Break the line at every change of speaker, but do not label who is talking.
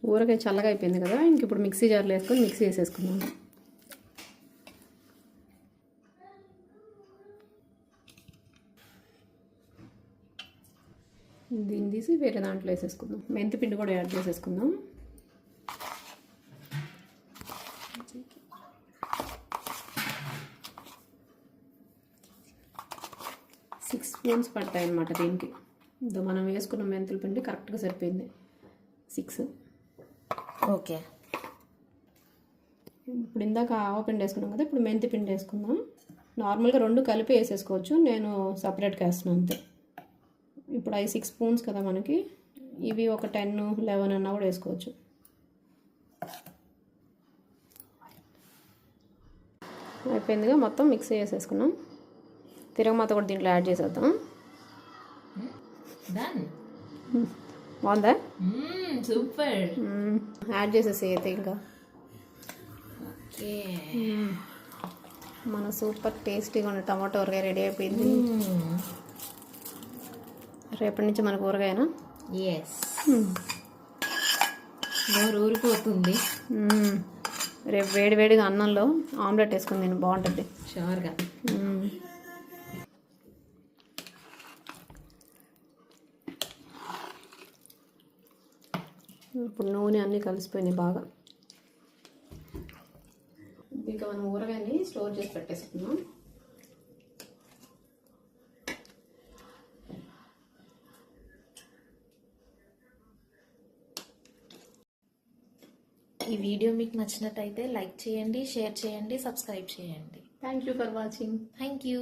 ఊరగాయ చల్లగా అయిపోయింది కదా, ఇంక ఇప్పుడు మిక్సీ జార్లో వేసుకొని మిక్సీ వేసేసుకుందాం. దీన్ని తీసి వేరే దాంట్లో వేసేసుకుందాం. మెంతి పిండి కూడా యాడ్ చేసేసుకుందాం. సిక్స్ స్పూన్స్ పడతాయి అన్నమాట దీనికి. ఇదో మనం వేసుకున్న మెంతుల పిండి కరెక్ట్గా సరిపోయింది, 6.
ఓకే,
ఇప్పుడు ఇందాక ఆవపిండి వేసుకున్నాం కదా, ఇప్పుడు మెంతి పిండి వేసుకుందాం. నార్మల్గా 2 కలిపి వేసేసుకోవచ్చు, నేను సపరేట్గా వేస్తున్నాను అంతే. ఇప్పుడు అవి 6 స్పూన్స్ కదా మనకి, ఇవి ఒక 10, 11 అన్నా కూడా వేసుకోవచ్చు. అయిపోయిందిగా, మొత్తం మిక్స్ చేసేసుకున్నాం. తిరగమాత కూడా దీంట్లో యాడ్ చేసేద్దాం. బాగుందా?
సూపర్.
యాడ్ చేసేసి అయితే ఇంకా మన సూపర్ టేస్టీగా ఉన్న టమాటో ఊరగాయ రెడీ అయిపోయింది. రేపటి నుంచి మనకు ఊరగాయనా?
ఎస్, ఊరిపోతుంది.
రేపు వేడివేడిగా అన్నంలో ఆమ్లెట్ వేసుకుని నేను బాగుంటుంది
షూర్గా.
ఇప్పుడు నూనె అన్నీ కలిసిపోయినాయి బాగా. ఇంకా మనం ఊరగాయని స్టోర్ చేసి పెట్టేసుకున్నాం.
ఈ వీడియో మీకు నచ్చినట్టయితే లైక్ చేయండి, షేర్ చేయండి, సబ్స్క్రైబ్ చేయండి.
Thank you for watching.
Thank you.